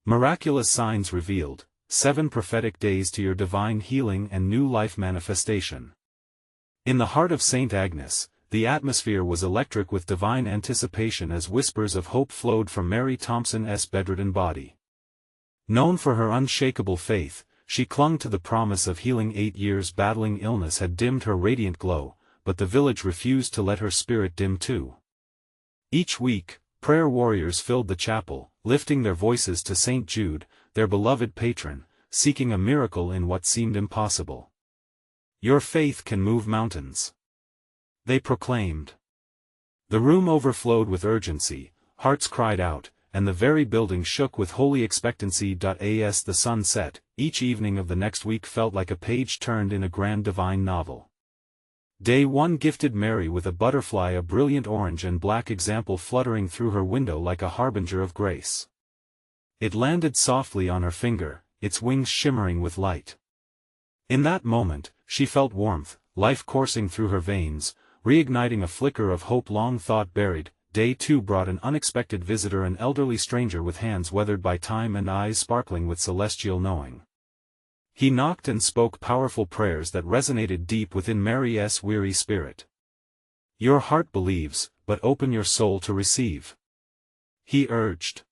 Miraculous signs revealed, 7 prophetic days to your divine healing and new life manifestation. In the heart of St. Agnes, the atmosphere was electric with divine anticipation as whispers of hope flowed from Mary Thompson's bedridden body. Known for her unshakable faith, she clung to the promise of healing. 8 years battling illness had dimmed her radiant glow, but the village refused to let her spirit dim too. Each week, prayer warriors filled the chapel, lifting their voices to St. Jude, their beloved patron, seeking a miracle in what seemed impossible. Your faith can move mountains, they proclaimed. The room overflowed with urgency, hearts cried out, and the very building shook with holy expectancy. As the sun set, each evening of the next week felt like a page turned in a grand divine novel. Day 1 gifted Mary with a butterfly, a brilliant orange and black example fluttering through her window like a harbinger of grace. It landed softly on her finger, its wings shimmering with light. In that moment, she felt warmth, life coursing through her veins, reigniting a flicker of hope long thought buried. Day 2 brought an unexpected visitor, an elderly stranger with hands weathered by time and eyes sparkling with celestial knowing. He knocked and spoke powerful prayers that resonated deep within Mary's weary spirit. Your heart believes, but open your soul to receive, he urged.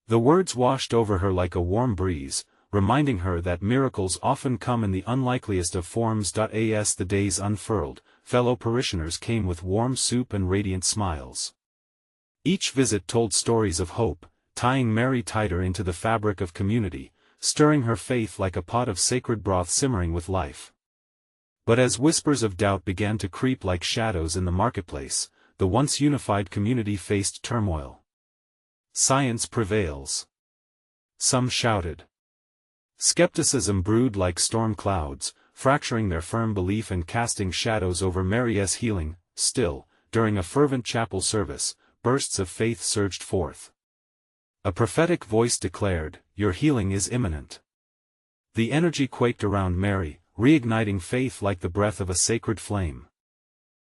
The words washed over her like a warm breeze, reminding her that miracles often come in the unlikeliest of forms. As the days unfurled, fellow parishioners came with warm soup and radiant smiles. Each visit told stories of hope, tying Mary tighter into the fabric of community, stirring her faith like a pot of sacred broth simmering with life. But as whispers of doubt began to creep like shadows in the marketplace, the once unified community faced turmoil. Science prevails, some shouted. Skepticism brewed like storm clouds, fracturing their firm belief and casting shadows over Mary's healing. Still, during a fervent chapel service, bursts of faith surged forth. A prophetic voice declared, your healing is imminent. The energy quaked around Mary, reigniting faith like the breath of a sacred flame.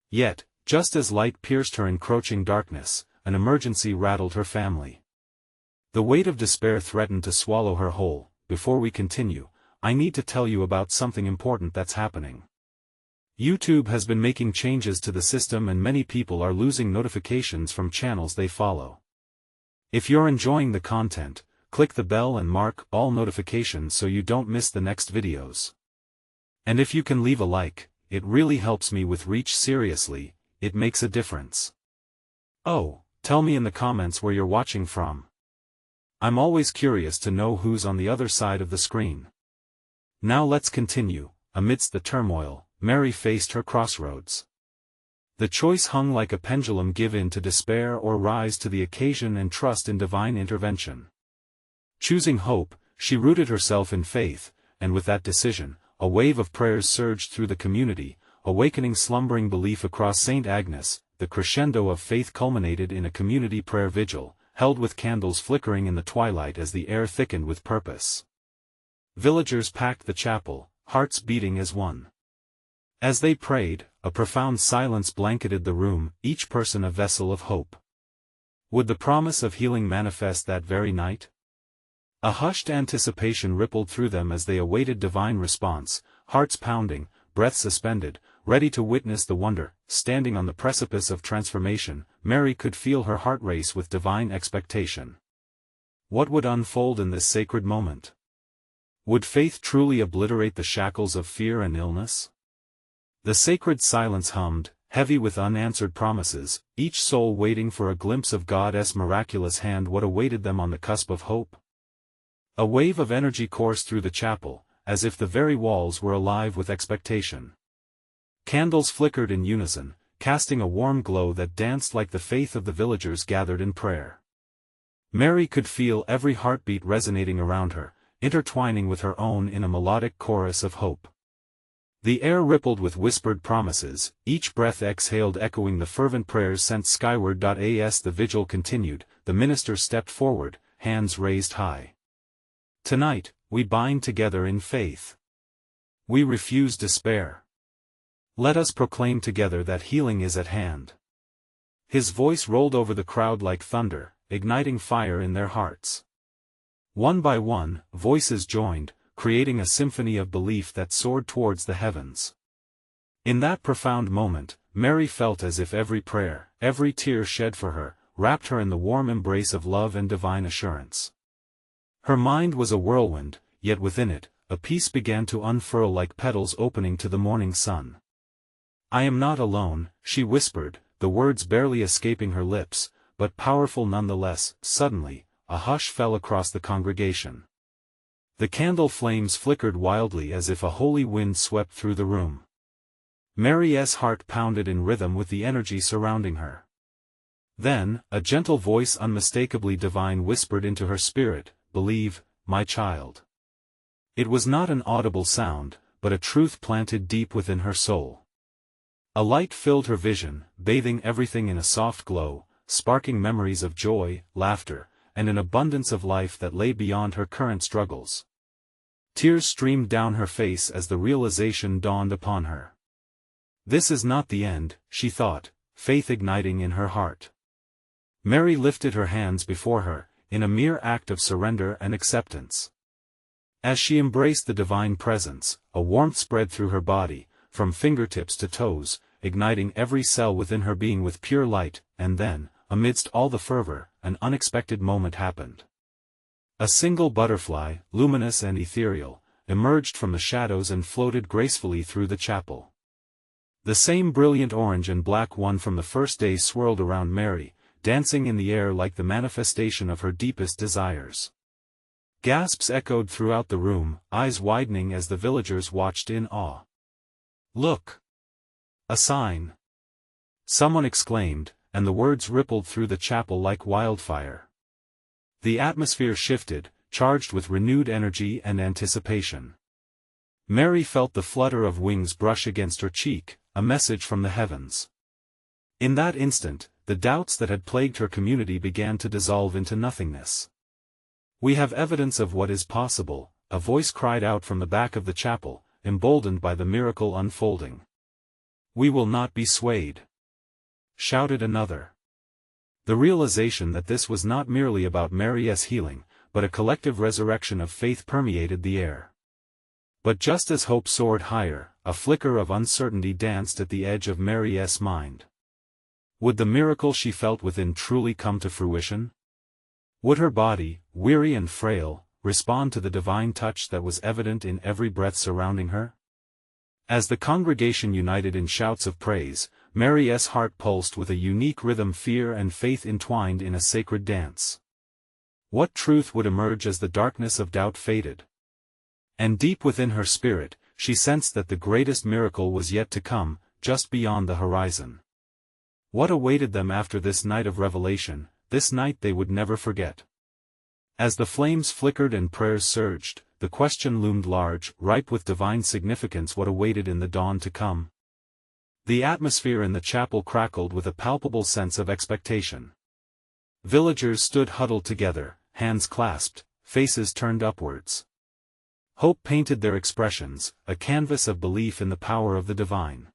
Yet, just as light pierced her encroaching darkness, an emergency rattled her family. The weight of despair threatened to swallow her whole. Before we continue, I need to tell you about something important that's happening. YouTube has been making changes to the system and many people are losing notifications from channels they follow. If you're enjoying the content, click the bell and mark all notifications so you don't miss the next videos. And if you can leave a like, it really helps me with reach. Seriously, it makes a difference. Oh, tell me in the comments where you're watching from. I'm always curious to know who's on the other side of the screen. Now let's continue. Amidst the turmoil, Mary faced her crossroads. The choice hung like a pendulum: give in to despair or rise to the occasion and trust in divine intervention. Choosing hope, she rooted herself in faith, and with that decision, a wave of prayers surged through the community, awakening slumbering belief across St. Agnes. The crescendo of faith culminated in a community prayer vigil, held with candles flickering in the twilight as the air thickened with purpose. Villagers packed the chapel, hearts beating as one. As they prayed, a profound silence blanketed the room, each person a vessel of hope. Would the promise of healing manifest that very night? A hushed anticipation rippled through them as they awaited divine response, hearts pounding, breath suspended, ready to witness the wonder. Standing on the precipice of transformation, Mary could feel her heart race with divine expectation. What would unfold in this sacred moment? Would faith truly obliterate the shackles of fear and illness? The sacred silence hummed, heavy with unanswered promises, each soul waiting for a glimpse of God's miraculous hand. What awaited them on the cusp of hope? A wave of energy coursed through the chapel, as if the very walls were alive with expectation. Candles flickered in unison, casting a warm glow that danced like the faith of the villagers gathered in prayer. Mary could feel every heartbeat resonating around her, intertwining with her own in a melodic chorus of hope. The air rippled with whispered promises, each breath exhaled echoing the fervent prayers sent skyward. As the vigil continued, the minister stepped forward, hands raised high. Tonight, we bind together in faith. We refuse despair. Let us proclaim together that healing is at hand. His voice rolled over the crowd like thunder, igniting fire in their hearts. One by one, voices joined, creating a symphony of belief that soared towards the heavens. In that profound moment, Mary felt as if every prayer, every tear shed for her, wrapped her in the warm embrace of love and divine assurance. Her mind was a whirlwind, yet within it, a peace began to unfurl like petals opening to the morning sun. "I am not alone," she whispered, the words barely escaping her lips, but powerful nonetheless. Suddenly, a hush fell across the congregation. The candle flames flickered wildly as if a holy wind swept through the room. Mary's heart pounded in rhythm with the energy surrounding her. Then, a gentle voice unmistakably divine whispered into her spirit, "Believe, my child." It was not an audible sound, but a truth planted deep within her soul. A light filled her vision, bathing everything in a soft glow, sparking memories of joy, laughter, and an abundance of life that lay beyond her current struggles. Tears streamed down her face as the realization dawned upon her. This is not the end, she thought, faith igniting in her heart. Mary lifted her hands before her, in a mere act of surrender and acceptance. As she embraced the divine presence, a warmth spread through her body, from fingertips to toes, igniting every cell within her being with pure light, and then, amidst all the fervor, an unexpected moment happened. A single butterfly, luminous and ethereal, emerged from the shadows and floated gracefully through the chapel. The same brilliant orange and black one from the first day swirled around Mary, dancing in the air like the manifestation of her deepest desires. Gasps echoed throughout the room, eyes widening as the villagers watched in awe. "Look! A sign!" someone exclaimed, and the words rippled through the chapel like wildfire. The atmosphere shifted, charged with renewed energy and anticipation. Mary felt the flutter of wings brush against her cheek, a message from the heavens. In that instant, the doubts that had plagued her community began to dissolve into nothingness. "We have evidence of what is possible," a voice cried out from the back of the chapel, emboldened by the miracle unfolding. "We will not be swayed," shouted another. The realization that this was not merely about Mary's healing, but a collective resurrection of faith permeated the air. But just as hope soared higher, a flicker of uncertainty danced at the edge of Mary's mind. Would the miracle she felt within truly come to fruition? Would her body, weary and frail, respond to the divine touch that was evident in every breath surrounding her? As the congregation united in shouts of praise, Mary's heart pulsed with a unique rhythm, fear and faith entwined in a sacred dance. What truth would emerge as the darkness of doubt faded? And deep within her spirit, she sensed that the greatest miracle was yet to come, just beyond the horizon. What awaited them after this night of revelation, this night they would never forget? As the flames flickered and prayers surged, the question loomed large, ripe with divine significance: what awaited in the dawn to come? The atmosphere in the chapel crackled with a palpable sense of expectation. Villagers stood huddled together, hands clasped, faces turned upwards. Hope painted their expressions, a canvas of belief in the power of the divine.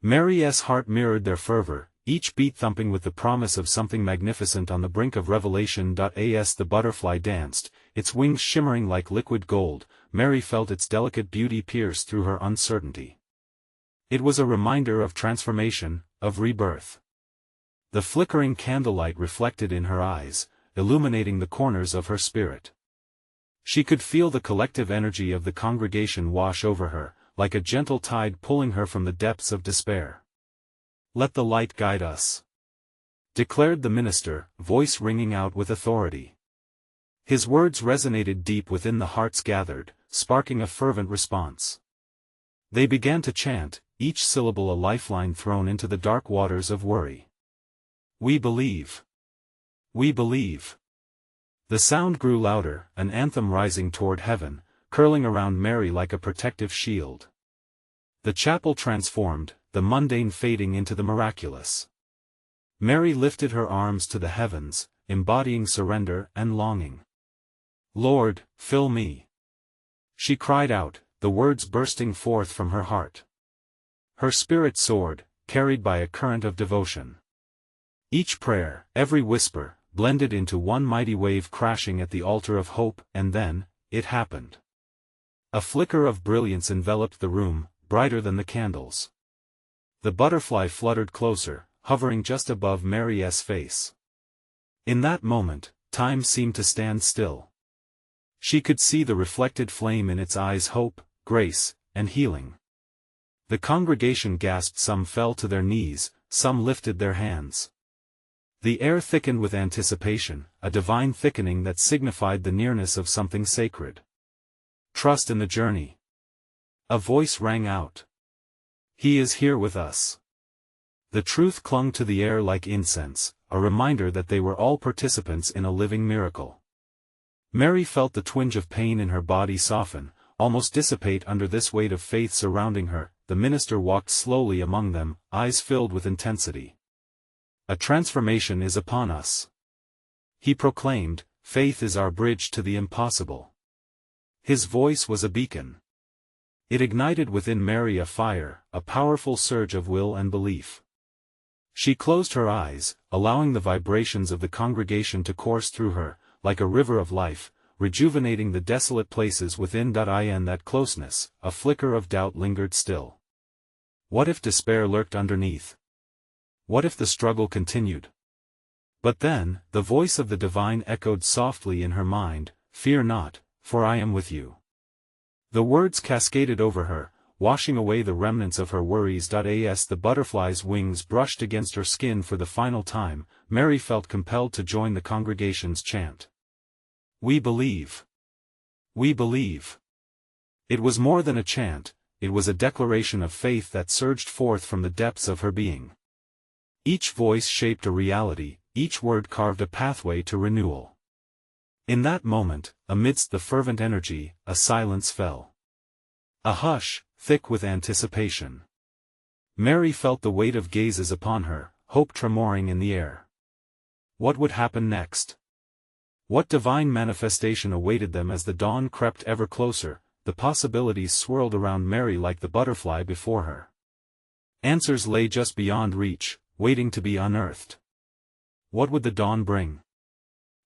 Mary's heart mirrored their fervor, each beat thumping with the promise of something magnificent on the brink of revelation. As the butterfly danced, its wings shimmering like liquid gold, Mary felt its delicate beauty pierce through her uncertainty. It was a reminder of transformation, of rebirth. The flickering candlelight reflected in her eyes, illuminating the corners of her spirit. She could feel the collective energy of the congregation wash over her, like a gentle tide pulling her from the depths of despair. "Let the light guide us," declared the minister, voice ringing out with authority. His words resonated deep within the hearts gathered, sparking a fervent response. They began to chant, each syllable a lifeline thrown into the dark waters of worry. "We believe. We believe." The sound grew louder, an anthem rising toward heaven, curling around Mary like a protective shield. The chapel transformed, the mundane fading into the miraculous. Mary lifted her arms to the heavens, embodying surrender and longing. "Lord, fill me," she cried out, the words bursting forth from her heart. Her spirit soared, carried by a current of devotion. Each prayer, every whisper, blended into one mighty wave crashing at the altar of hope, and then, it happened. A flicker of brilliance enveloped the room, brighter than the candles. The butterfly fluttered closer, hovering just above Mary's face. In that moment, time seemed to stand still. She could see the reflected flame in its eyes: hope, grace, and healing. The congregation gasped, some fell to their knees, some lifted their hands. The air thickened with anticipation, a divine thickening that signified the nearness of something sacred. Trust in the journey. A voice rang out. He is here with us. The truth clung to the air like incense, a reminder that they were all participants in a living miracle. Mary felt the twinge of pain in her body soften, almost dissipate under this weight of faith surrounding her. The minister walked slowly among them, eyes filled with intensity. A transformation is upon us. He proclaimed, faith is our bridge to the impossible. His voice was a beacon. It ignited within Mary a fire, a powerful surge of will and belief. She closed her eyes, allowing the vibrations of the congregation to course through her, like a river of life, rejuvenating the desolate places within. In that closeness, a flicker of doubt lingered still. What if despair lurked underneath? What if the struggle continued? But then, the voice of the divine echoed softly in her mind, fear not, for I am with you. The words cascaded over her, washing away the remnants of her worries. As the butterfly's wings brushed against her skin for the final time, Mary felt compelled to join the congregation's chant. We believe. We believe. It was more than a chant, it was a declaration of faith that surged forth from the depths of her being. Each voice shaped a reality, each word carved a pathway to renewal. In that moment, amidst the fervent energy, a silence fell. A hush, thick with anticipation. Mary felt the weight of gazes upon her, hope tremoring in the air. What would happen next? What divine manifestation awaited them? As the dawn crept ever closer, the possibilities swirled around Mary like the butterfly before her. Answers lay just beyond reach, waiting to be unearthed. What would the dawn bring?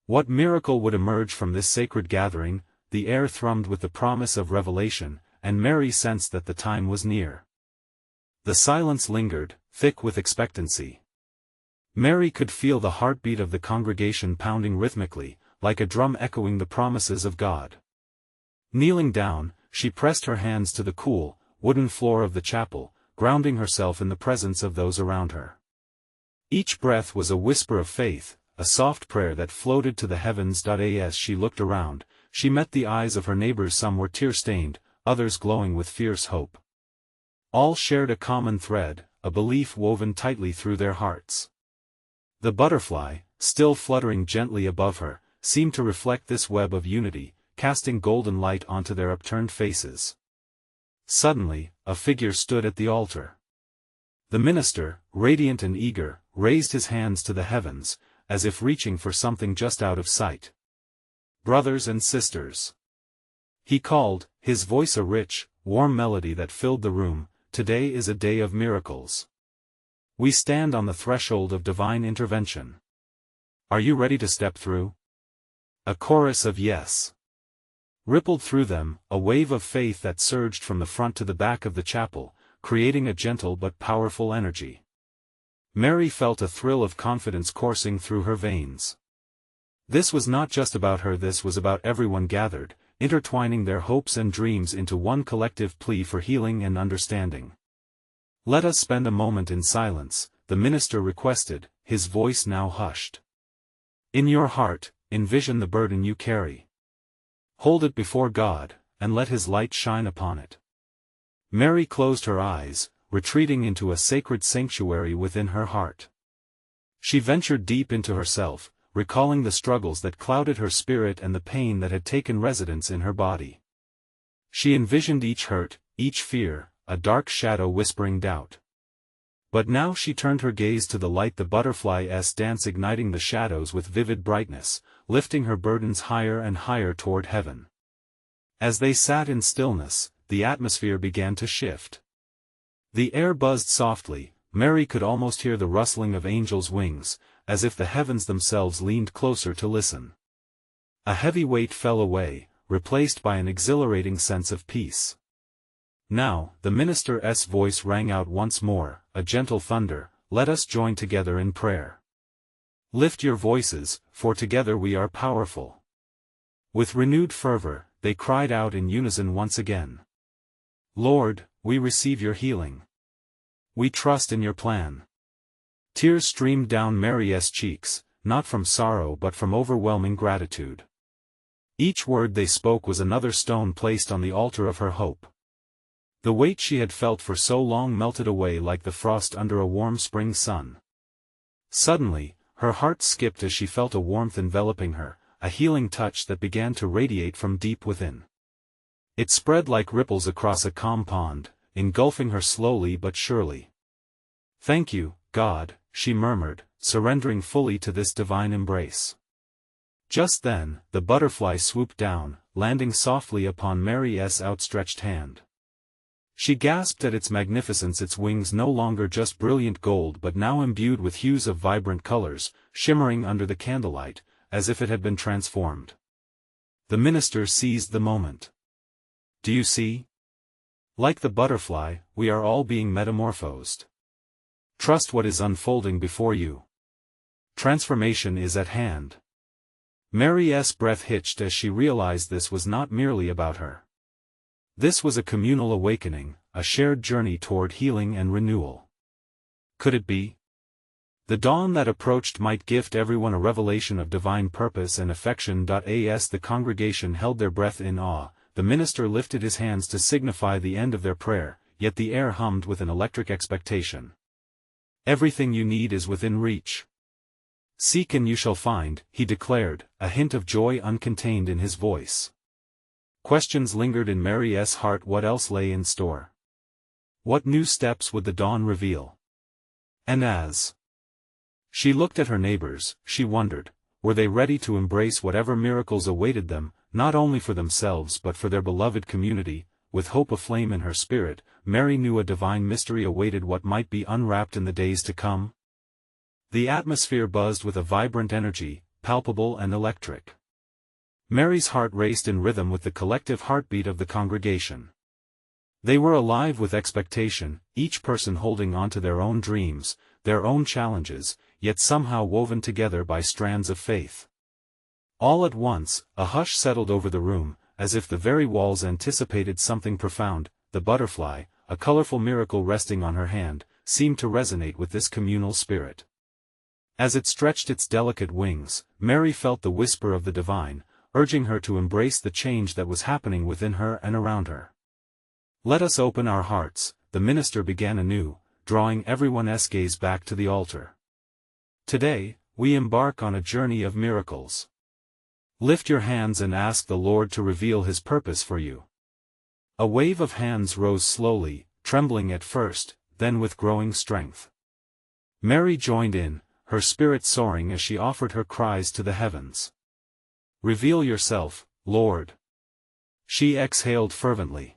What miracle would emerge from this sacred gathering? The air thrummed with the promise of revelation, and Mary sensed that the time was near. The silence lingered, thick with expectancy. Mary could feel the heartbeat of the congregation pounding rhythmically, like a drum echoing the promises of God. Kneeling down, she pressed her hands to the cool, wooden floor of the chapel, grounding herself in the presence of those around her. Each breath was a whisper of faith, a soft prayer that floated to the heavens. As she looked around, she met the eyes of her neighbors. Some were tear-stained, others glowing with fierce hope. All shared a common thread, a belief woven tightly through their hearts. The butterfly, still fluttering gently above her, seemed to reflect this web of unity, casting golden light onto their upturned faces. Suddenly, a figure stood at the altar. The minister, radiant and eager, raised his hands to the heavens, as if reaching for something just out of sight. Brothers and sisters. He called, his voice a rich, warm melody that filled the room. Today is a day of miracles. We stand on the threshold of divine intervention. Are you ready to step through? A chorus of yes rippled through them, a wave of faith that surged from the front to the back of the chapel, creating a gentle but powerful energy. Mary felt a thrill of confidence coursing through her veins. This was not just about her, this was about everyone gathered, intertwining their hopes and dreams into one collective plea for healing and understanding. Let us spend a moment in silence, the minister requested, his voice now hushed. In your heart, envision the burden you carry. Hold it before God, and let His light shine upon it. Mary closed her eyes, retreating into a sacred sanctuary within her heart. She ventured deep into herself, recalling the struggles that clouded her spirit and the pain that had taken residence in her body. She envisioned each hurt, each fear, a dark shadow whispering doubt. But now she turned her gaze to the light, the butterfly's dance igniting the shadows with vivid brightness, lifting her burdens higher and higher toward heaven. As they sat in stillness, the atmosphere began to shift. The air buzzed softly, Mary could almost hear the rustling of angels' wings, as if the heavens themselves leaned closer to listen. A heavy weight fell away, replaced by an exhilarating sense of peace. Now, the minister's voice rang out once more, a gentle thunder, "Let us join together in prayer. Lift your voices, for together we are powerful." With renewed fervor, they cried out in unison once again. "Lord, we receive your healing. We trust in your plan." Tears streamed down Mary's cheeks, not from sorrow but from overwhelming gratitude. Each word they spoke was another stone placed on the altar of her hope. The weight she had felt for so long melted away like the frost under a warm spring sun. Suddenly, her heart skipped as she felt a warmth enveloping her, a healing touch that began to radiate from deep within. It spread like ripples across a calm pond, engulfing her slowly but surely. "Thank you, God," she murmured, surrendering fully to this divine embrace. Just then, the butterfly swooped down, landing softly upon Mary's outstretched hand. She gasped at its magnificence, its wings no longer just brilliant gold but now imbued with hues of vibrant colors, shimmering under the candlelight, as if it had been transformed. The minister seized the moment. "Do you see? Like the butterfly, we are all being metamorphosed. Trust what is unfolding before you. Transformation is at hand." Mary's breath hitched as she realized this was not merely about her. This was a communal awakening, a shared journey toward healing and renewal. Could it be? The dawn that approached might gift everyone a revelation of divine purpose and affection. As the congregation held their breath in awe, the minister lifted his hands to signify the end of their prayer, yet the air hummed with an electric expectation. "Everything you need is within reach. Seek and you shall find," he declared, a hint of joy uncontained in his voice. Questions lingered in Mary's heart. What else lay in store? What new steps would the dawn reveal? And as she looked at her neighbors, she wondered, were they ready to embrace whatever miracles awaited them, not only for themselves but for their beloved community? With hope aflame in her spirit, Mary knew a divine mystery awaited what might be unwrapped in the days to come. The atmosphere buzzed with a vibrant energy, palpable and electric. Mary's heart raced in rhythm with the collective heartbeat of the congregation. They were alive with expectation, each person holding on to their own dreams, their own challenges, yet somehow woven together by strands of faith. All at once, a hush settled over the room, as if the very walls anticipated something profound. The butterfly, a colorful miracle resting on her hand, seemed to resonate with this communal spirit. As it stretched its delicate wings, Mary felt the whisper of the divine, urging her to embrace the change that was happening within her and around her. "Let us open our hearts," the minister began anew, drawing everyone's gaze back to the altar. "Today, we embark on a journey of miracles. Lift your hands and ask the Lord to reveal His purpose for you." A wave of hands rose slowly, trembling at first, then with growing strength. Mary joined in, her spirit soaring as she offered her cries to the heavens. "Reveal yourself, Lord." She exhaled fervently.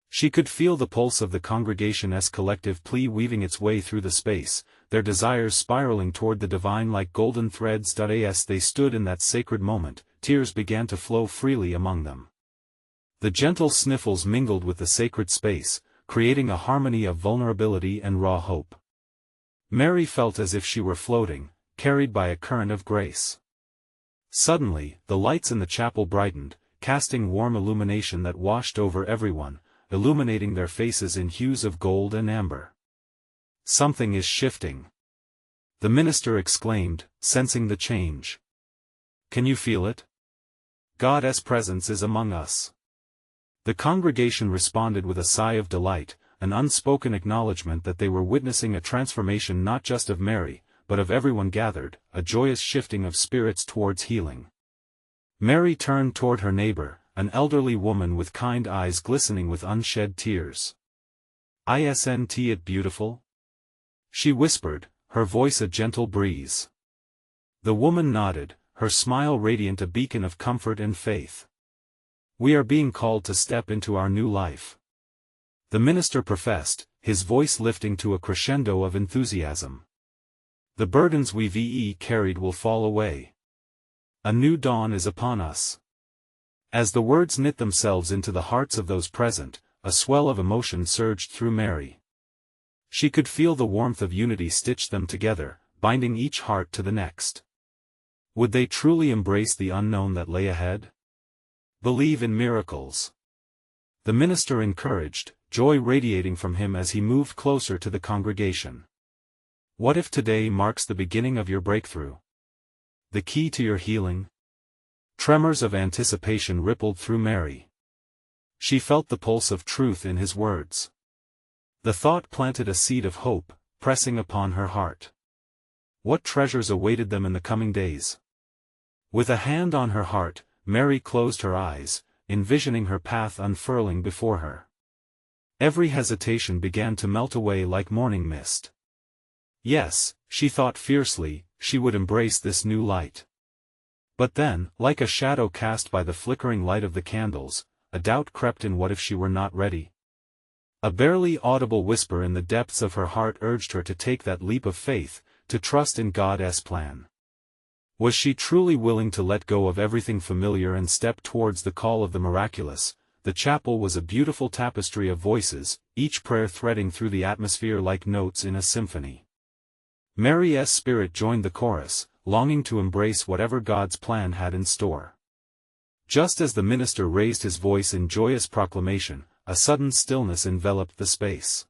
She could feel the pulse of the congregation's collective plea weaving its way through the space, their desires spiraling toward the divine like golden threads. As they stood in that sacred moment, tears began to flow freely among them. The gentle sniffles mingled with the sacred space, creating a harmony of vulnerability and raw hope. Mary felt as if she were floating, carried by a current of grace. Suddenly, the lights in the chapel brightened, casting warm illumination that washed over everyone, illuminating their faces in hues of gold and amber. "Something is shifting," the minister exclaimed, sensing the change. "Can you feel it? God's presence is among us." The congregation responded with a sigh of delight, an unspoken acknowledgement that they were witnessing a transformation not just of Mary, but of everyone gathered, a joyous shifting of spirits towards healing. Mary turned toward her neighbor, an elderly woman with kind eyes glistening with unshed tears. "Isn't it beautiful?" she whispered, her voice a gentle breeze. The woman nodded, her smile radiant, a beacon of comfort and faith. "We are being called to step into our new life," the minister professed, his voice lifting to a crescendo of enthusiasm. The burdens we've carried will fall away. A new dawn is upon us. As the words knit themselves into the hearts of those present, a swell of emotion surged through Mary. She could feel the warmth of unity stitch them together, binding each heart to the next. Would they truly embrace the unknown that lay ahead? Believe in miracles. The minister encouraged, joy radiating from him as he moved closer to the congregation. What if today marks the beginning of your breakthrough? The key to your healing? Tremors of anticipation rippled through Mary. She felt the pulse of truth in his words. The thought planted a seed of hope, pressing upon her heart. What treasures awaited them in the coming days? With a hand on her heart, Mary closed her eyes, envisioning her path unfurling before her. Every hesitation began to melt away like morning mist. Yes, she thought fiercely, she would embrace this new light. But then, like a shadow cast by the flickering light of the candles, a doubt crept in. What if she were not ready? A barely audible whisper in the depths of her heart urged her to take that leap of faith, to trust in God's plan. Was she truly willing to let go of everything familiar and step towards the call of the miraculous? The chapel was a beautiful tapestry of voices, each prayer threading through the atmosphere like notes in a symphony. Mary's spirit joined the chorus, longing to embrace whatever God's plan had in store. Just as the minister raised his voice in joyous proclamation, a sudden stillness enveloped the space.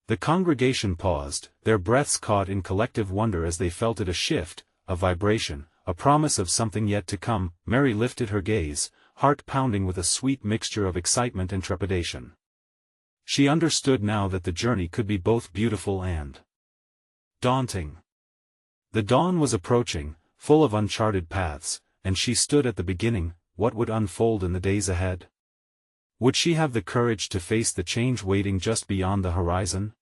The congregation paused, their breaths caught in collective wonder as they felt it, a shift, a vibration, a promise of something yet to come. Mary lifted her gaze, heart pounding with a sweet mixture of excitement and trepidation. She understood now that the journey could be both beautiful and daunting. The dawn was approaching, full of uncharted paths, and she stood at the beginning. What would unfold in the days ahead? Would she have the courage to face the change waiting just beyond the horizon?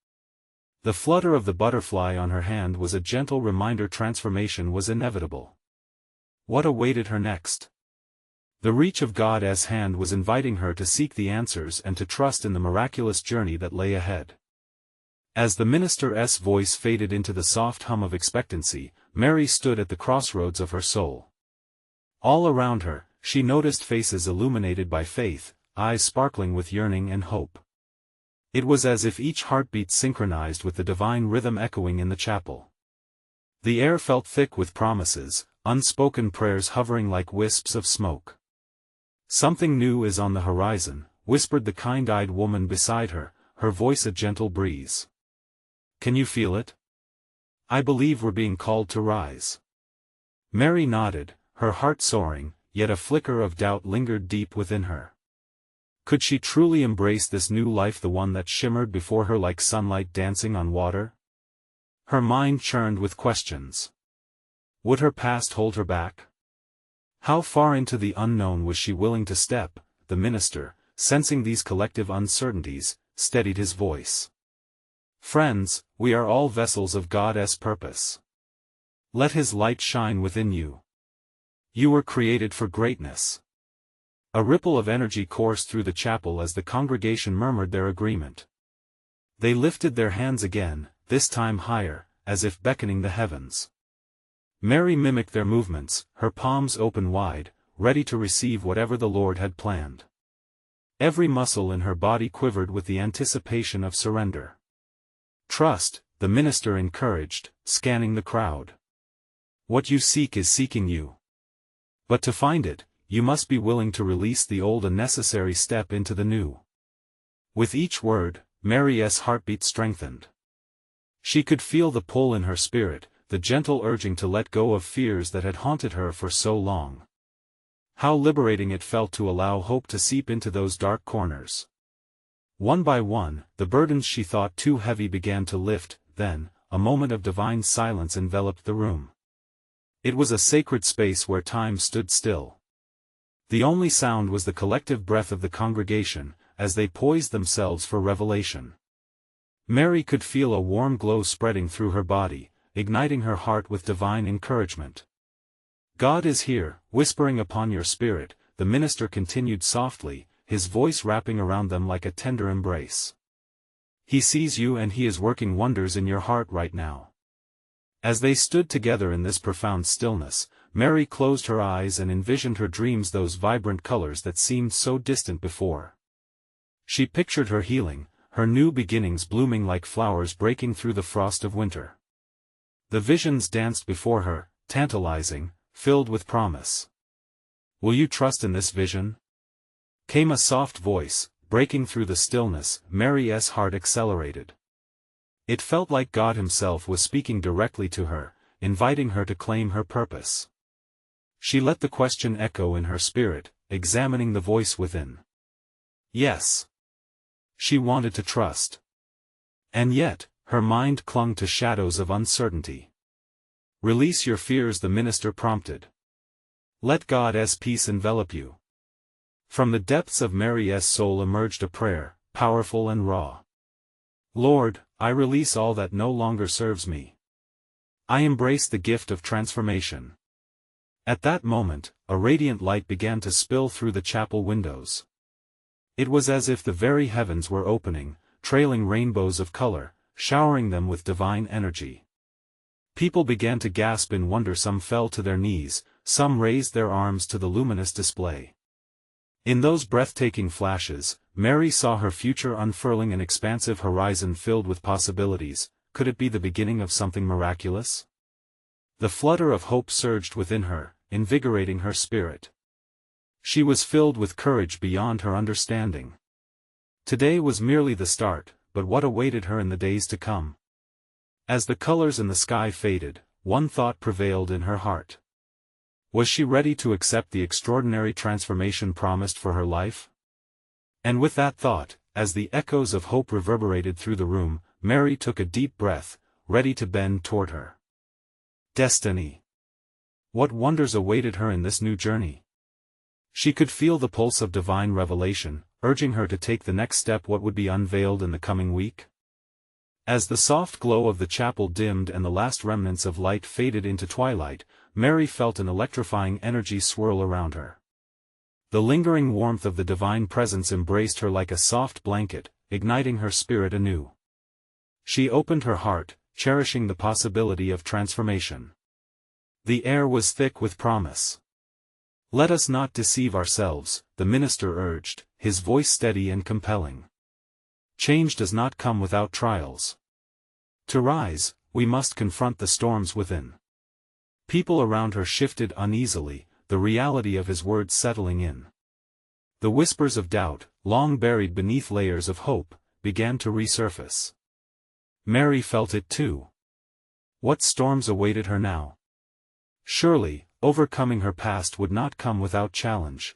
The flutter of the butterfly on her hand was a gentle reminder transformation was inevitable. What awaited her next? The reach of God's hand was inviting her to seek the answers and to trust in the miraculous journey that lay ahead. As the minister's voice faded into the soft hum of expectancy, Mary stood at the crossroads of her soul. All around her, she noticed faces illuminated by faith, eyes sparkling with yearning and hope. It was as if each heartbeat synchronized with the divine rhythm echoing in the chapel. The air felt thick with promises, unspoken prayers hovering like wisps of smoke. "Something new is on the horizon," whispered the kind-eyed woman beside her, her voice a gentle breeze. "Can you feel it? I believe we're being called to rise." Mary nodded, her heart soaring, yet a flicker of doubt lingered deep within her. Could she truly embrace this new life, the one that shimmered before her like sunlight dancing on water? Her mind churned with questions. Would her past hold her back? How far into the unknown was she willing to step? The minister, sensing these collective uncertainties, steadied his voice. "Friends, we are all vessels of God's purpose. Let His light shine within you. You were created for greatness." A ripple of energy coursed through the chapel as the congregation murmured their agreement. They lifted their hands again, this time higher, as if beckoning the heavens. Mary mimicked their movements, her palms open wide, ready to receive whatever the Lord had planned. Every muscle in her body quivered with the anticipation of surrender. "Trust," the minister encouraged, scanning the crowd. "What you seek is seeking you. But to find it, you must be willing to release the old and necessary step into the new." With each word, Mary's heartbeat strengthened. She could feel the pull in her spirit, the gentle urging to let go of fears that had haunted her for so long. How liberating it felt to allow hope to seep into those dark corners. One by one, the burdens she thought too heavy began to lift. Then, a moment of divine silence enveloped the room. It was a sacred space where time stood still. The only sound was the collective breath of the congregation, as they poised themselves for revelation. Mary could feel a warm glow spreading through her body, igniting her heart with divine encouragement. "God is here, whispering upon your spirit," the minister continued softly, his voice wrapping around them like a tender embrace. "He sees you and He is working wonders in your heart right now. As they stood together in this profound stillness, Mary closed her eyes and envisioned her dreams, those vibrant colors that seemed so distant before. She pictured her healing, her new beginnings blooming like flowers breaking through the frost of winter. The visions danced before her, tantalizing, filled with promise. "Will you trust in this vision?" came a soft voice, breaking through the stillness. Mary's heart accelerated. It felt like God Himself was speaking directly to her, inviting her to claim her purpose. She let the question echo in her spirit, examining the voice within. Yes. She wanted to trust. And yet, her mind clung to shadows of uncertainty. "Release your fears," the minister prompted. "Let God's peace envelop you." From the depths of Mary's soul emerged a prayer, powerful and raw. "Lord, I release all that no longer serves me. I embrace the gift of transformation." At that moment, a radiant light began to spill through the chapel windows. It was as if the very heavens were opening, trailing rainbows of color, showering them with divine energy. People began to gasp in wonder, some fell to their knees, some raised their arms to the luminous display. In those breathtaking flashes, Mary saw her future unfurling, an expansive horizon filled with possibilities. Could it be the beginning of something miraculous? The flutter of hope surged within her, invigorating her spirit. She was filled with courage beyond her understanding. Today was merely the start, but what awaited her in the days to come? As the colors in the sky faded, one thought prevailed in her heart. Was she ready to accept the extraordinary transformation promised for her life? And with that thought, as the echoes of hope reverberated through the room, Mary took a deep breath, ready to bend toward her destiny. What wonders awaited her in this new journey? She could feel the pulse of divine revelation, urging her to take the next step. What would be unveiled in the coming week? As the soft glow of the chapel dimmed and the last remnants of light faded into twilight, Mary felt an electrifying energy swirl around her. The lingering warmth of the divine presence embraced her like a soft blanket, igniting her spirit anew. She opened her heart, cherishing the possibility of transformation. The air was thick with promise. "Let us not deceive ourselves," the minister urged, his voice steady and compelling. "Change does not come without trials. To rise, we must confront the storms within." People around her shifted uneasily, the reality of his words settling in. The whispers of doubt, long buried beneath layers of hope, began to resurface. Mary felt it too. What storms awaited her now? Surely, overcoming her past would not come without challenge.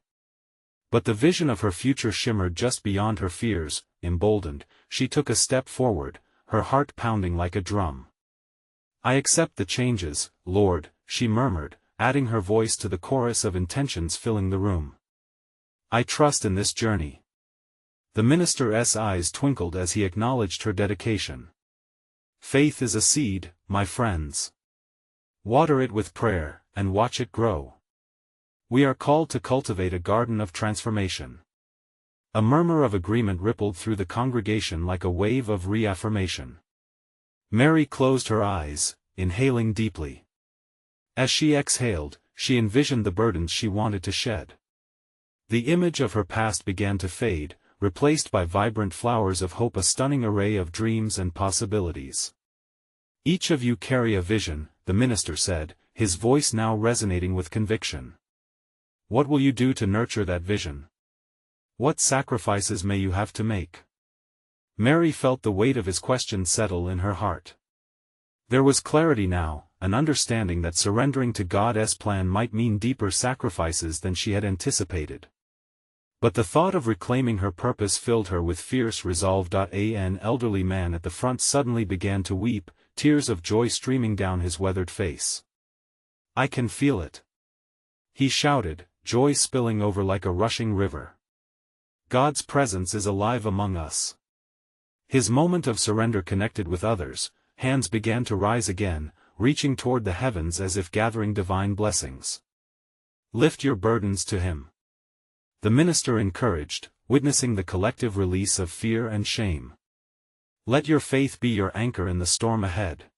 But the vision of her future shimmered just beyond her fears. Emboldened, she took a step forward, her heart pounding like a drum. "I accept the changes, Lord," she murmured, adding her voice to the chorus of intentions filling the room. "I trust in this journey." The minister's eyes twinkled as he acknowledged her dedication. "Faith is a seed, my friends. Water it with prayer, and watch it grow. We are called to cultivate a garden of transformation." A murmur of agreement rippled through the congregation like a wave of reaffirmation. Mary closed her eyes, inhaling deeply. As she exhaled, she envisioned the burdens she wanted to shed. The image of her past began to fade, replaced by vibrant flowers of hope, a stunning array of dreams and possibilities. "Each of you carry a vision," the minister said, his voice now resonating with conviction. "What will you do to nurture that vision? What sacrifices may you have to make?" Mary felt the weight of his question settle in her heart. There was clarity now, an understanding that surrendering to God's plan might mean deeper sacrifices than she had anticipated. But the thought of reclaiming her purpose filled her with fierce resolve. An elderly man at the front suddenly began to weep, tears of joy streaming down his weathered face. "I can feel it," he shouted, joy spilling over like a rushing river. "God's presence is alive among us." His moment of surrender connected with others, hands began to rise again, reaching toward the heavens as if gathering divine blessings. "Lift your burdens to Him," the minister encouraged, witnessing the collective release of fear and shame. "Let your faith be your anchor in the storm ahead."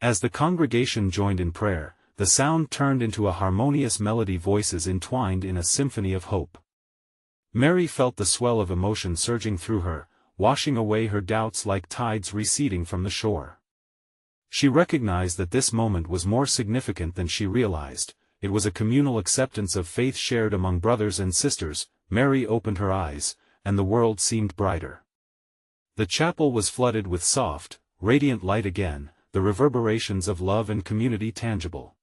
As the congregation joined in prayer, the sound turned into a harmonious melody, voices entwined in a symphony of hope. Mary felt the swell of emotion surging through her, washing away her doubts like tides receding from the shore. She recognized that this moment was more significant than she realized. It was a communal acceptance of faith shared among brothers and sisters. Mary opened her eyes, and the world seemed brighter. The chapel was flooded with soft, radiant light again, the reverberations of love and community tangible.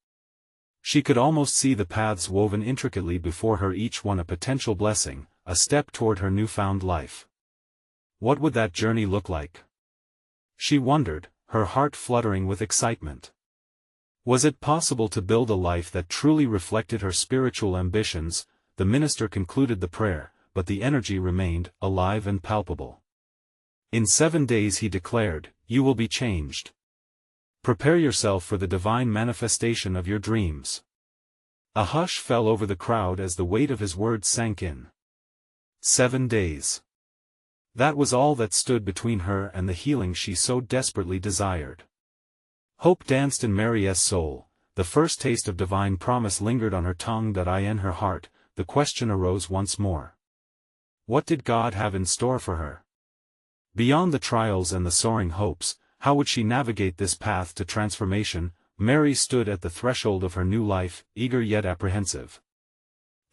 She could almost see the paths woven intricately before her, each one a potential blessing, a step toward her newfound life. What would that journey look like? She wondered, her heart fluttering with excitement. Was it possible to build a life that truly reflected her spiritual ambitions? The minister concluded the prayer, but the energy remained alive and palpable. In 7 days, he declared, you will be changed. Prepare yourself for the divine manifestation of your dreams. A hush fell over the crowd as the weight of his words sank in. 7 days. That was all that stood between her and the healing she so desperately desired. Hope danced in Mary's soul. The first taste of divine promise lingered on her tongue, in her heart. The question arose once more. What did God have in store for her? Beyond the trials and the soaring hopes, how would she navigate this path to transformation? Mary stood at the threshold of her new life, eager yet apprehensive.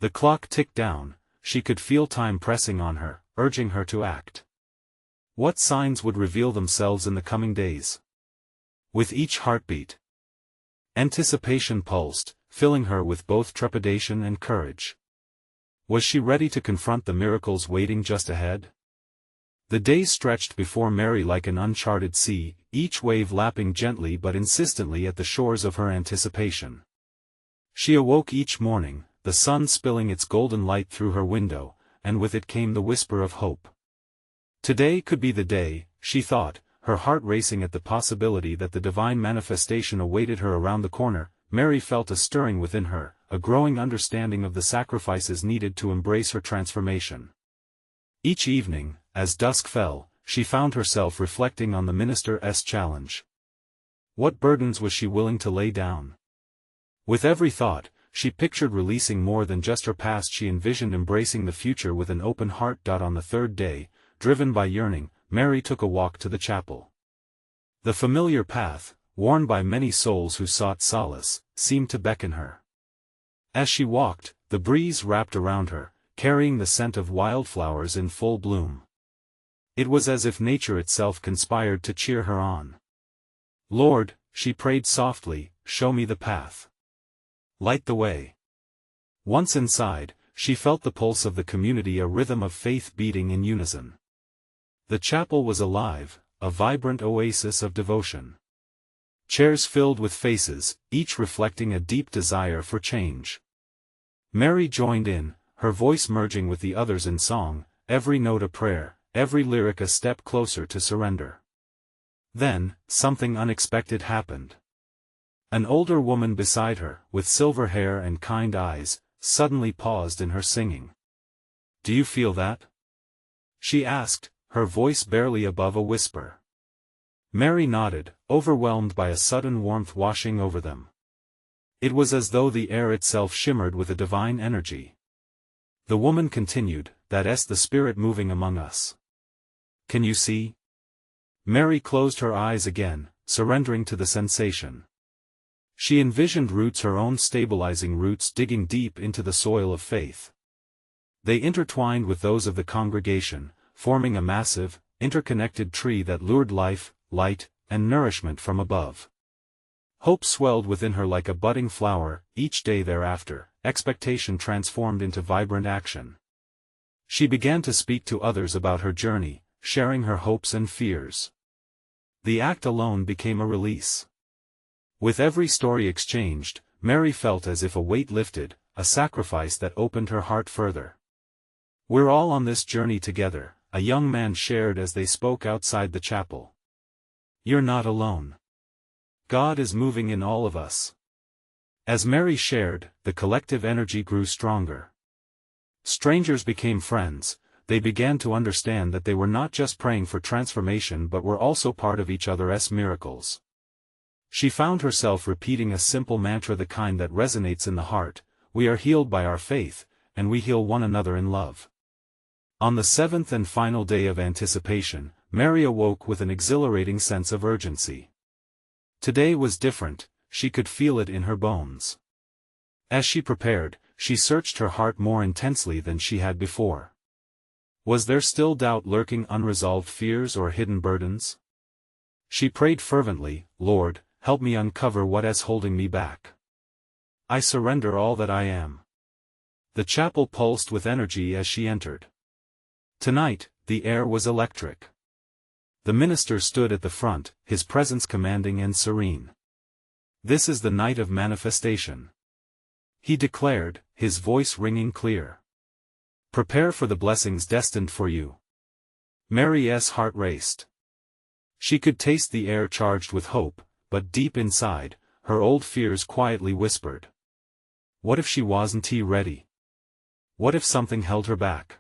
The clock ticked down. She could feel time pressing on her, urging her to act. What signs would reveal themselves in the coming days? With each heartbeat, anticipation pulsed, filling her with both trepidation and courage. Was she ready to confront the miracles waiting just ahead? The days stretched before Mary like an uncharted sea, each wave lapping gently but insistently at the shores of her anticipation. She awoke each morning, the sun spilling its golden light through her window, and with it came the whisper of hope. Today could be the day, she thought, her heart racing at the possibility that the divine manifestation awaited her around the corner. Mary felt a stirring within her, a growing understanding of the sacrifices needed to embrace her transformation. Each evening, as dusk fell, she found herself reflecting on the minister's challenge. What burdens was she willing to lay down? With every thought, she pictured releasing more than just her past. She envisioned embracing the future with an open heart. On the third day, driven by yearning, Mary took a walk to the chapel. The familiar path, worn by many souls who sought solace, seemed to beckon her. As she walked, the breeze wrapped around her, carrying the scent of wildflowers in full bloom. It was as if nature itself conspired to cheer her on. Lord, she prayed softly, show me the path. Light the way. Once inside, she felt the pulse of the community, a rhythm of faith beating in unison. The chapel was alive, a vibrant oasis of devotion. Chairs filled with faces, each reflecting a deep desire for change. Mary joined in, her voice merging with the others in song, every note a prayer, every lyric a step closer to surrender. Then, something unexpected happened. An older woman beside her, with silver hair and kind eyes, suddenly paused in her singing. Do you feel that? She asked, her voice barely above a whisper. Mary nodded, overwhelmed by a sudden warmth washing over them. It was as though the air itself shimmered with a divine energy. The woman continued, that's the Spirit moving among us. Can you see? Mary closed her eyes again, surrendering to the sensation. She envisioned roots, her own stabilizing roots, digging deep into the soil of faith. They intertwined with those of the congregation, forming a massive, interconnected tree that lured life, light, and nourishment from above. Hope swelled within her like a budding flower. Each day thereafter, expectation transformed into vibrant action. She began to speak to others about her journey, sharing her hopes and fears. The act alone became a release. With every story exchanged, Mary felt as if a weight lifted, a sacrifice that opened her heart further. We're all on this journey together, a young man shared as they spoke outside the chapel. You're not alone. God is moving in all of us. As Mary shared, the collective energy grew stronger. Strangers became friends. They began to understand that they were not just praying for transformation but were also part of each other's miracles. She found herself repeating a simple mantra, the kind that resonates in the heart: we are healed by our faith, and we heal one another in love. On the seventh and final day of anticipation, Mary awoke with an exhilarating sense of urgency. Today was different, she could feel it in her bones. As she prepared, she searched her heart more intensely than she had before. Was there still doubt lurking, unresolved fears or hidden burdens? She prayed fervently, "Lord, help me uncover what is holding me back. I surrender all that I am." The chapel pulsed with energy as she entered. Tonight, the air was electric. The minister stood at the front, his presence commanding and serene. "This is the night of manifestation," he declared, his voice ringing clear. "Prepare for the blessings destined for you." Mary's heart raced. She could taste the air charged with hope, but deep inside, her old fears quietly whispered. What if she wasn't ready? What if something held her back?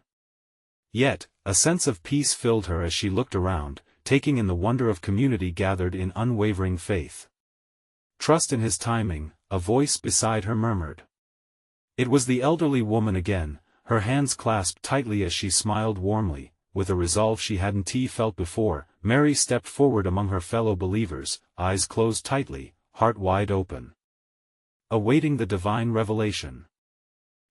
Yet, a sense of peace filled her as she looked around, taking in the wonder of community gathered in unwavering faith. "Trust in His timing," a voice beside her murmured. It was the elderly woman again, her hands clasped tightly as she smiled warmly, with a resolve she hadn't felt before. Mary stepped forward among her fellow believers, eyes closed tightly, heart wide open, awaiting the divine revelation.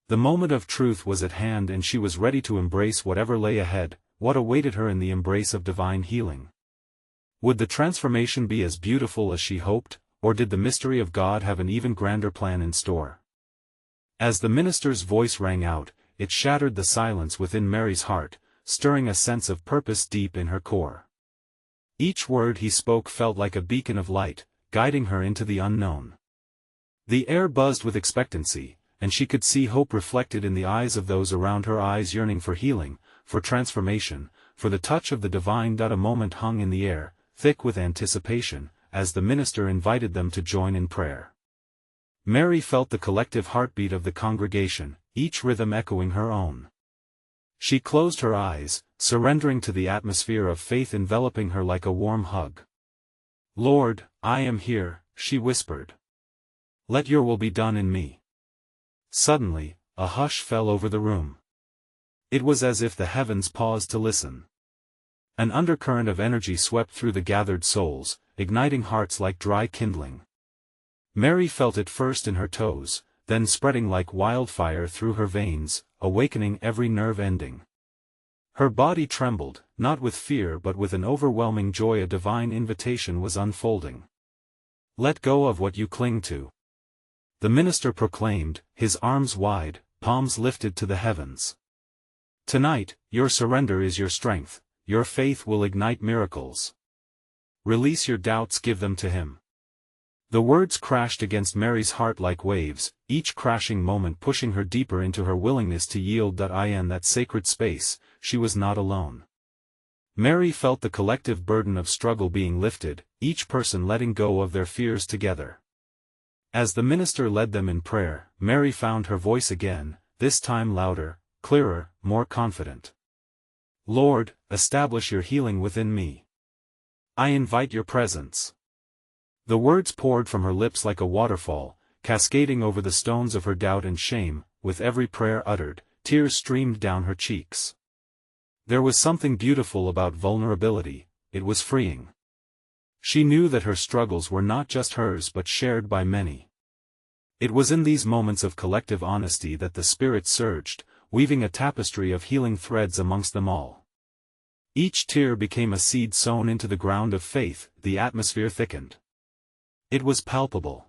The moment of truth was at hand, and she was ready to embrace whatever lay ahead, what awaited her in the embrace of divine healing. Would the transformation be as beautiful as she hoped, or did the mystery of God have an even grander plan in store? As the minister's voice rang out, it shattered the silence within Mary's heart, stirring a sense of purpose deep in her core. Each word he spoke felt like a beacon of light, guiding her into the unknown. The air buzzed with expectancy, and she could see hope reflected in the eyes of those around her, eyes yearning for healing, for transformation, for the touch of the divine. A moment hung in the air, thick with anticipation, as the minister invited them to join in prayer. Mary felt the collective heartbeat of the congregation, each rhythm echoing her own. She closed her eyes, surrendering to the atmosphere of faith enveloping her like a warm hug. "Lord, I am here," she whispered. "Let your will be done in me." Suddenly, a hush fell over the room. It was as if the heavens paused to listen. An undercurrent of energy swept through the gathered souls, igniting hearts like dry kindling. Mary felt it first in her toes, then spreading like wildfire through her veins, awakening every nerve ending. Her body trembled, not with fear but with an overwhelming joy. A divine invitation was unfolding. "Let go of what you cling to," the minister proclaimed, his arms wide, palms lifted to the heavens. "Tonight, your surrender is your strength, your faith will ignite miracles. Release your doubts, give them to Him." The words crashed against Mary's heart like waves, each crashing moment pushing her deeper into her willingness to yield. In that sacred space, she was not alone. Mary felt the collective burden of struggle being lifted, each person letting go of their fears together. As the minister led them in prayer, Mary found her voice again, this time louder, clearer, more confident. "Lord, establish your healing within me. I invite your presence." The words poured from her lips like a waterfall, cascading over the stones of her doubt and shame. With every prayer uttered, tears streamed down her cheeks. There was something beautiful about vulnerability, it was freeing. She knew that her struggles were not just hers but shared by many. It was in these moments of collective honesty that the Spirit surged, weaving a tapestry of healing threads amongst them all. Each tear became a seed sown into the ground of faith. The atmosphere thickened. It was palpable.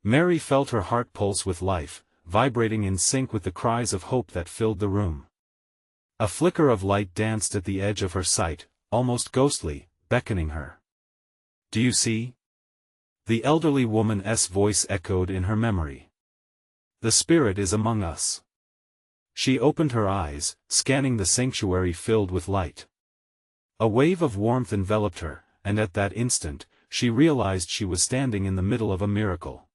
Mary felt her heart pulse with life, vibrating in sync with the cries of hope that filled the room. A flicker of light danced at the edge of her sight, almost ghostly, beckoning her. "Do you see?" The elderly woman's voice echoed in her memory. "The Spirit is among us." She opened her eyes, scanning the sanctuary filled with light. A wave of warmth enveloped her, and at that instant, she realized she was standing in the middle of a miracle.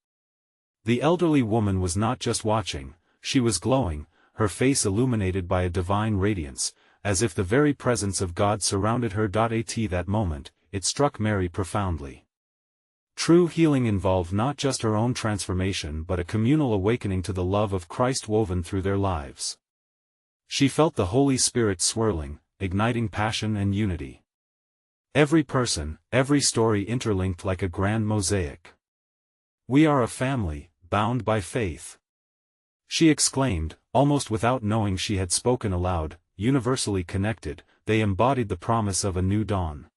The elderly woman was not just watching, she was glowing, her face illuminated by a divine radiance, as if the very presence of God surrounded her. At that moment, it struck Mary profoundly. True healing involved not just her own transformation but a communal awakening to the love of Christ woven through their lives. She felt the Holy Spirit swirling, igniting passion and unity. Every person, every story interlinked like a grand mosaic. "We are a family, bound by faith," she exclaimed, almost without knowing she had spoken aloud. Universally connected, they embodied the promise of a new dawn.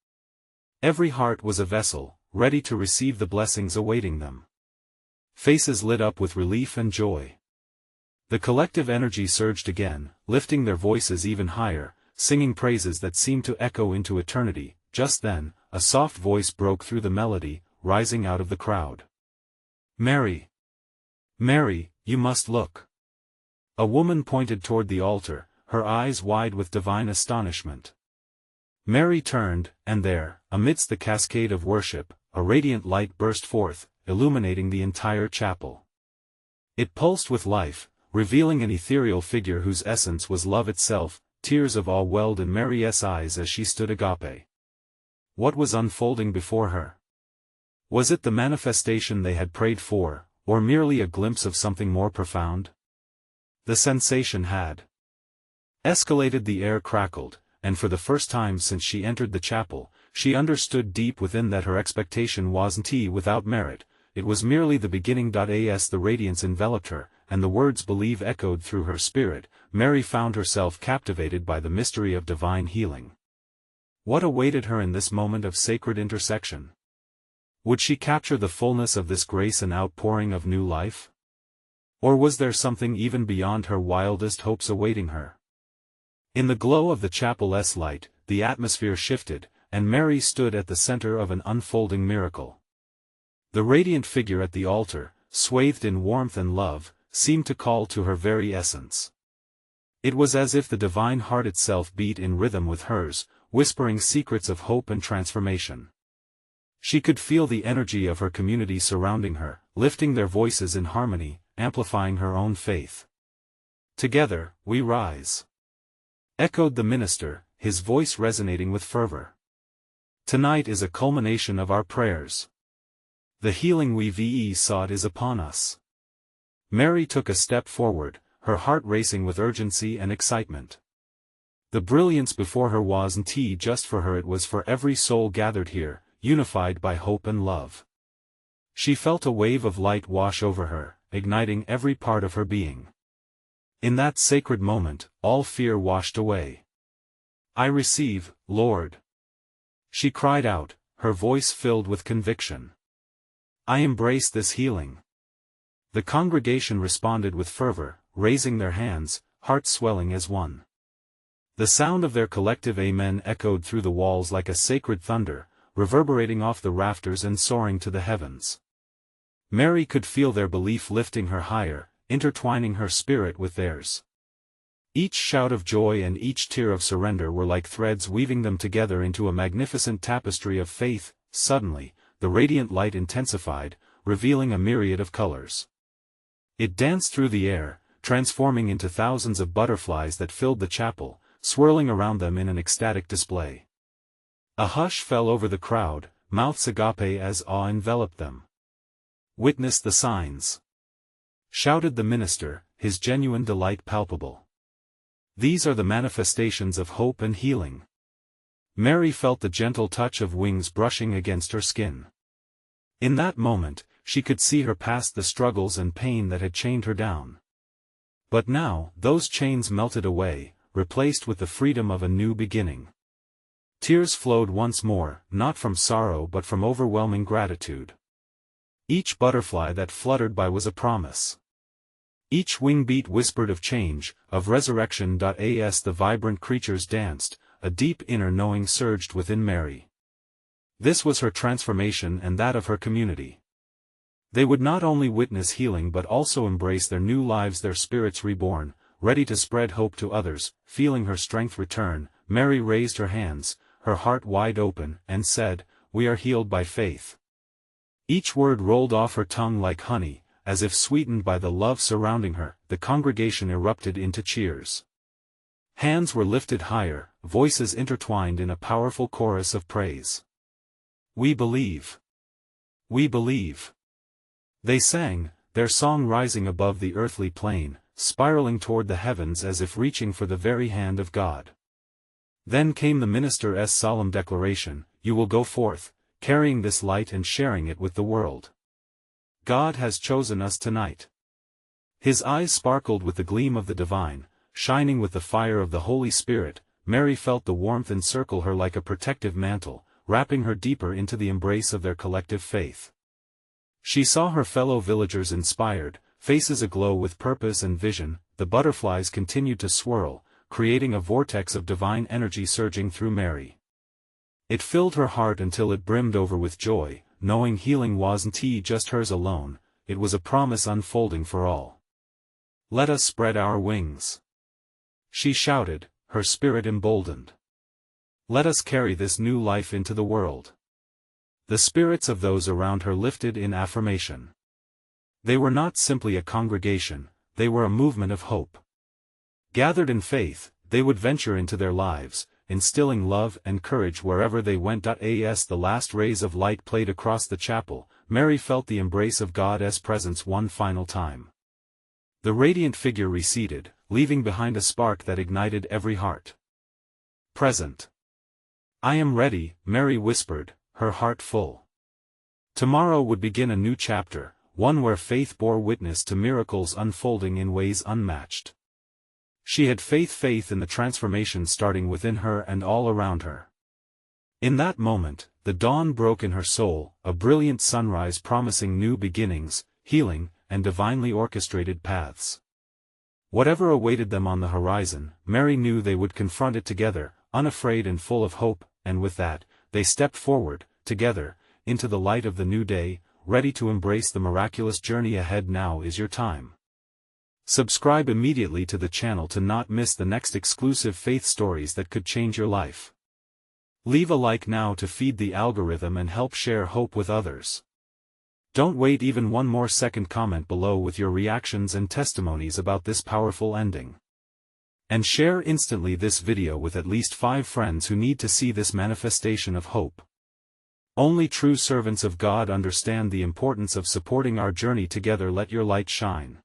Every heart was a vessel, ready to receive the blessings awaiting them. Faces lit up with relief and joy. The collective energy surged again, lifting their voices even higher, singing praises that seemed to echo into eternity. Just then, a soft voice broke through the melody, rising out of the crowd. "Mary! Mary, you must look." A woman pointed toward the altar, her eyes wide with divine astonishment. Mary turned, and there, amidst the cascade of worship, a radiant light burst forth, illuminating the entire chapel. It pulsed with life, revealing an ethereal figure whose essence was love itself. Tears of awe welled in Mary's eyes as she stood agape. What was unfolding before her? Was it the manifestation they had prayed for, or merely a glimpse of something more profound? The sensation had escalated. The air crackled, and for the first time since she entered the chapel, she understood deep within that her expectation wasn't without merit, it was merely the beginning. As the radiance enveloped her, and the words "believe" echoed through her spirit, Mary found herself captivated by the mystery of divine healing. What awaited her in this moment of sacred intersection? Would she capture the fullness of this grace and outpouring of new life? Or was there something even beyond her wildest hopes awaiting her? In the glow of the chapel's light, the atmosphere shifted, and Mary stood at the center of an unfolding miracle. The radiant figure at the altar, swathed in warmth and love, seemed to call to her very essence. It was as if the divine heart itself beat in rhythm with hers, whispering secrets of hope and transformation. She could feel the energy of her community surrounding her, lifting their voices in harmony, amplifying her own faith. "Together, we rise," echoed the minister, his voice resonating with fervor. "Tonight is a culmination of our prayers. The healing we've sought is upon us." Mary took a step forward, her heart racing with urgency and excitement. The brilliance before her wasn't just for her, it was for every soul gathered here, unified by hope and love. She felt a wave of light wash over her, igniting every part of her being. In that sacred moment, all fear washed away. "I receive, Lord," she cried out, her voice filled with conviction. "I embrace this healing." The congregation responded with fervor, raising their hands, hearts swelling as one. The sound of their collective amen echoed through the walls like a sacred thunder, reverberating off the rafters and soaring to the heavens. Mary could feel their belief lifting her higher, intertwining her spirit with theirs. Each shout of joy and each tear of surrender were like threads weaving them together into a magnificent tapestry of faith. Suddenly, the radiant light intensified, revealing a myriad of colors. It danced through the air, transforming into thousands of butterflies that filled the chapel, swirling around them in an ecstatic display. A hush fell over the crowd, mouths agape as awe enveloped them. "Witness the signs," shouted the minister, his genuine delight palpable. "These are the manifestations of hope and healing." Mary felt the gentle touch of wings brushing against her skin. In that moment, she could see her past the struggles and pain that had chained her down. But now, those chains melted away, replaced with the freedom of a new beginning. Tears flowed once more, not from sorrow but from overwhelming gratitude. Each butterfly that fluttered by was a promise. Each wingbeat whispered of change, of resurrection. As the vibrant creatures danced, a deep inner knowing surged within Mary. This was her transformation and that of her community. They would not only witness healing but also embrace their new lives, their spirits reborn, ready to spread hope to others. Feeling her strength return, Mary raised her hands, her heart wide open, and said, "We are healed by faith." Each word rolled off her tongue like honey, as if sweetened by the love surrounding her. The congregation erupted into cheers. Hands were lifted higher, voices intertwined in a powerful chorus of praise. "We believe. We believe. They sang, their song rising above the earthly plane, spiraling toward the heavens as if reaching for the very hand of God. Then came the minister's solemn declaration, "You will go forth, carrying this light and sharing it with the world. God has chosen us tonight." His eyes sparkled with the gleam of the divine, shining with the fire of the Holy Spirit. Mary felt the warmth encircle her like a protective mantle, wrapping her deeper into the embrace of their collective faith. She saw her fellow villagers inspired, faces aglow with purpose and vision. The butterflies continued to swirl, creating a vortex of divine energy surging through Mary. It filled her heart until it brimmed over with joy, knowing healing wasn't just hers alone, it was a promise unfolding for all. "Let us spread our wings," she shouted, her spirit emboldened. "Let us carry this new life into the world." The spirits of those around her lifted in affirmation. They were not simply a congregation, they were a movement of hope. Gathered in faith, they would venture into their lives, instilling love and courage wherever they went. As the last rays of light played across the chapel, Mary felt the embrace of God's presence one final time. The radiant figure receded, leaving behind a spark that ignited every heart. "Present. I am ready," Mary whispered, her heart full. Tomorrow would begin a new chapter, one where faith bore witness to miracles unfolding in ways unmatched. She had faith in the transformation starting within her and all around her. In that moment, the dawn broke in her soul, a brilliant sunrise promising new beginnings, healing, and divinely orchestrated paths. Whatever awaited them on the horizon, Mary knew they would confront it together, unafraid and full of hope, and with that, they stepped forward, together, into the light of the new day, ready to embrace the miraculous journey ahead. Now is your time. Subscribe immediately to the channel to not miss the next exclusive faith stories that could change your life. Leave a like now to feed the algorithm and help share hope with others. Don't wait even one more second. Comment below with your reactions and testimonies about this powerful ending. And share instantly this video with at least 5 friends who need to see this manifestation of hope. Only true servants of God understand the importance of supporting our journey together. Let your light shine.